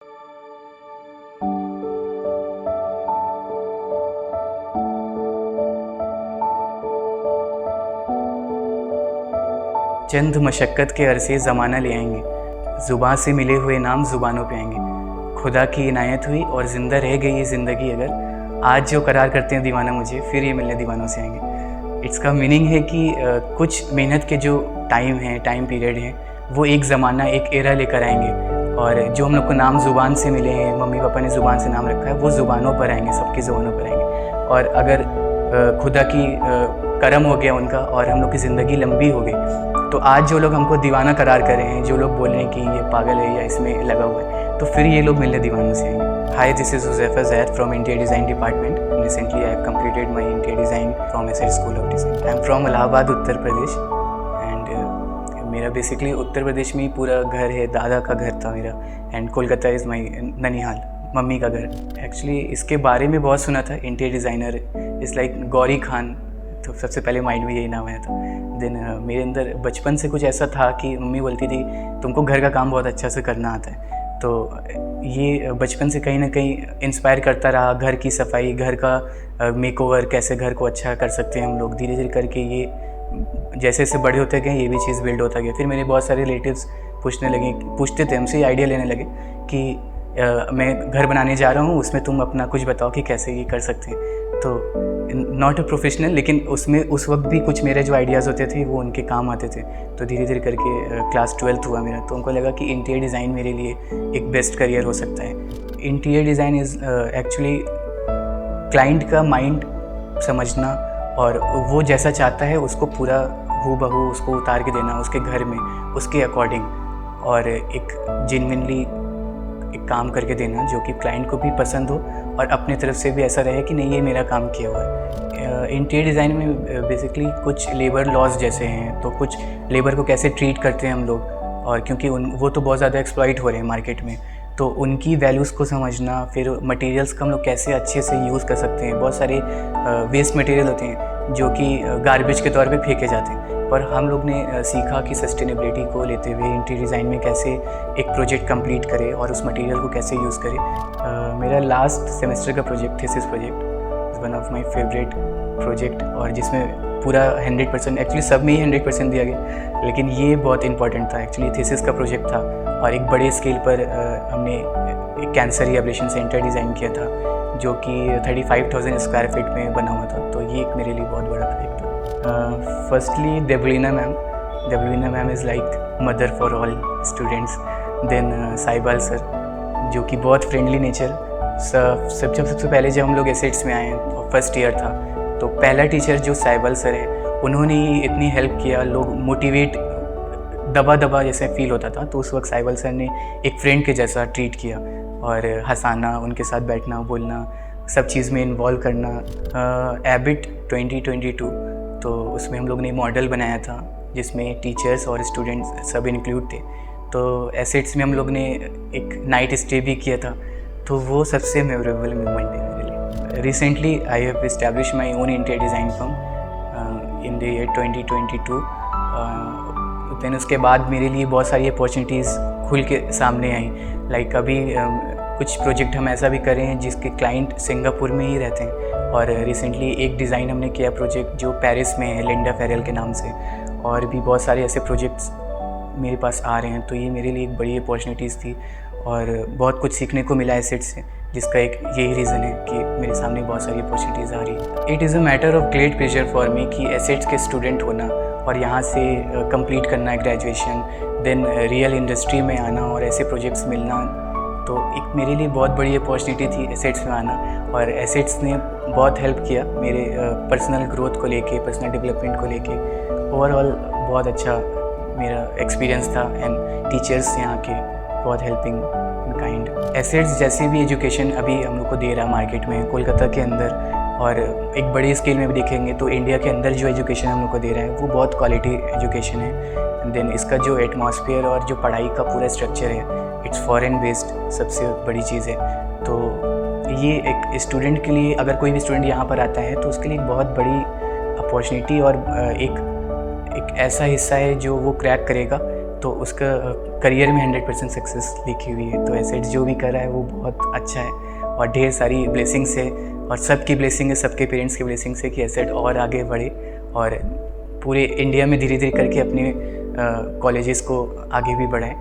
चंद मशक्क़त के अरसे ज़माना ले आएंगे, ज़ुबां से मिले हुए नाम ज़ुबानों पे आएंगे। खुदा की इनायत हुई और ज़िंदा रह गई ये ज़िंदगी अगर, आज जो करार करते हैं दीवाना मुझे, फिर ये मिलने दीवानों से आएंगे। इसका मीनिंग है कि कुछ मेहनत के जो टाइम पीरियड हैं, वो एक ज़माना, एक एरा लेकर आएंगे। और जो हम लोग को नाम ज़ुबान से मिले हैं, मम्मी पापा ने ज़ुबान से नाम रखा है, वो ज़ुबानों पर आएंगे, सबकी ज़ुबानों पर आएंगे। और अगर खुदा की करम हो गया उनका और हम लोग की ज़िंदगी लंबी हो गई, तो आज जो लोग हमको दीवाना करार कर रहे हैं, जो लोग बोल रहे हैं कि ये पागल है या इसमें लगा हुआ है, तो फिर ये लोग मिलने दीवानों से आएंगे। Hi, this is Huzaifa Zaid from interior design department. Recently I have completed my interior design from Asset school of design. I am from Allahabad, Uttar Pradesh. And मेरा बेसिकली उत्तर प्रदेश में ही पूरा घर है, दादा का घर था मेरा। एंड कोलकाता इज़ माई ननिहाल, मम्मी का घर। एक्चुअली इसके बारे में बहुत सुना था, interior designer is like Gauri Khan, तो सबसे पहले माइंड में यही नाम आया था। देन मेरे अंदर बचपन से कुछ ऐसा था कि मम्मी बोलती थी तुमको घर का काम बहुत अच्छा से करना आता है, तो ये बचपन से कहीं ना कहीं इंस्पायर करता रहा। घर की सफाई, घर का मेकओवर, कैसे घर को अच्छा कर सकते हैं हम लोग। धीरे धीरे करके ये जैसे जैसे बड़े होते गए, ये भी चीज़ बिल्ड होता गया। फिर मेरे बहुत सारे रिलेटिव्स पूछते थे हमसे, आइडिया लेने लगे कि मैं घर बनाने जा रहा हूँ, उसमें तुम अपना कुछ बताओ कि कैसे ये कर सकते हैं। तो नॉट अ प्रोफेशनल, लेकिन उसमें उस वक्त भी कुछ मेरे जो आइडियाज़ होते थे वो उनके काम आते थे। तो धीरे धीरे करके क्लास 12th हुआ मेरा, तो उनको लगा कि इंटीरियर डिज़ाइन मेरे लिए एक बेस्ट करियर हो सकता है। Interior design is actually client का माइंड समझना, और वो जैसा चाहता है उसको पूरा हूबहू उसको उतार के देना उसके घर में, उसके अकॉर्डिंग, और एक जेन्युइनली एक काम करके देना जो कि क्लाइंट को भी पसंद हो और अपने तरफ से भी ऐसा रहे कि नहीं, ये मेरा काम किया हुआ है। इंटीरियर डिज़ाइन में बेसिकली कुछ लेबर लॉज जैसे हैं, तो कुछ लेबर को कैसे ट्रीट करते हैं हम लोग, और क्योंकि वो तो बहुत ज़्यादा एक्सप्लॉइट हो रहे हैं मार्केट में, तो उनकी वैल्यूज़ को समझना। फिर मटेरियल्स को हम लोग कैसे अच्छे से यूज़ कर सकते हैं। बहुत सारे वेस्ट मटेरियल होते हैं जो कि गार्बेज के तौर पे फेंके जाते हैं, पर हम लोग ने सीखा कि सस्टेनेबिलिटी को लेते हुए इंटीरियर डिज़ाइन में कैसे एक प्रोजेक्ट कंप्लीट करें और उस मटेरियल को कैसे यूज़ करें। मेरा लास्ट सेमेस्टर का project, thesis project, is one of my favourite project, और जिसमें पूरा 100%, एक्चुअली सब में ही 100% दिया गया, लेकिन ये बहुत इंपॉर्टेंट था। एक्चुअली थीसिस का प्रोजेक्ट था और एक बड़े स्केल पर हमने एक कैंसर रिहैबिलिटेशन सेंटर डिज़ाइन किया था, जो कि 35,000 स्क्वायर फीट में बना हुआ था। तो ये एक मेरे लिए बहुत बड़ा प्रोजेक्ट था। Firstly Devlina ma'am is like mother for all students. Then Sahibal sir, जो कि बहुत फ्रेंडली नेचर। सबसे पहले जब हम लोग एसेट्स में आए तो फर्स्ट ईयर था, तो पहला टीचर जो साहिबाल सर है, उन्होंने ही इतनी हेल्प किया। लोग मोटिवेट दबा जैसे फील होता था, तो उस वक्त साहिबाल सर ने एक फ्रेंड के जैसा ट्रीट किया, और हंसाना, उनके साथ बैठना, बोलना, सब चीज़ में इन्वॉल्व करना। एबिट 2022, तो उसमें हम लोग ने मॉडल बनाया था जिसमें टीचर्स और स्टूडेंट्स सब इंक्लूड थे। तो एसेट्स में हम लोग ने एक नाइट स्टे भी किया था, तो वो सबसे मेमोरेबल मोमेंट है मेरे लिए। Recently I have establish my own interior design firm in the year 2022। Then उसके बाद मेरे लिए बहुत सारी अपॉर्चुनिटीज़ खुल के सामने आई। लाइक अभी कुछ प्रोजेक्ट हम ऐसा भी कर रहे हैं जिसके क्लाइंट सिंगापुर में ही रहते हैं, और रिसेंटली एक डिज़ाइन हमने किया प्रोजेक्ट जो पेरिस में है, लिंडा फेरल के नाम से। और भी बहुत सारे ऐसे प्रोजेक्ट्स मेरे पास आ रहे हैं, तो ये मेरे लिए एक बड़ी अपॉर्चुनिटीज़ थी और बहुत कुछ सीखने को मिला एसेट्स से, जिसका एक यही रीज़न है कि मेरे सामने बहुत सारी अपॉर्चुनिटीज़ आ रही है। It is a matter of great pleasure for me कि एसेट्स के स्टूडेंट होना और यहाँ से कंप्लीट करना है ग्रेजुएशन, देन रियल इंडस्ट्री में आना और ऐसे प्रोजेक्ट्स मिलना, तो एक मेरे लिए बहुत बड़ी अपॉर्चुनिटी थी एसेट्स में आना। और एसेट्स ने बहुत हेल्प किया मेरे पर्सनल ग्रोथ को लेके, पर्सनल डेवलपमेंट को लेके। ओवरऑल बहुत अच्छा मेरा एक्सपीरियंस था, एंड टीचर्स यहाँ के बहुत हेल्पिंग इन काइंड। एसेट्स जैसे भी एजुकेशन अभी हम लोग को दे रहा है मार्केट में, कोलकाता के अंदर, और एक बड़ी स्केल में भी देखेंगे तो इंडिया के अंदर जो एजुकेशन हम लोग को दे रहा है वो बहुत क्वालिटी एजुकेशन है। देन इसका जो एटमॉस्फेयर और जो पढ़ाई का पूरा स्ट्रक्चर है, इट्स फॉरेन बेस्ड, सबसे बड़ी चीज़ है। तो ये एक स्टूडेंट के लिए, अगर कोई भी स्टूडेंट यहाँ पर आता है तो उसके लिए एक बहुत बड़ी अपॉर्चुनिटी और एक ऐसा हिस्सा है जो वो क्रैक करेगा तो उसका करियर में 100% सक्सेस लिखी हुई है। तो एसेट जो भी कर रहा है वो बहुत अच्छा है और ढेर सारी ब्लेसिंग्स है और सबकी ब्लेसिंग है, सबके पेरेंट्स की ब्लेसिंग्स है कि एसेट और आगे बढ़े और पूरे इंडिया में धीरे धीरे करके अपने कॉलेजेस को आगे भी बढ़ाएं।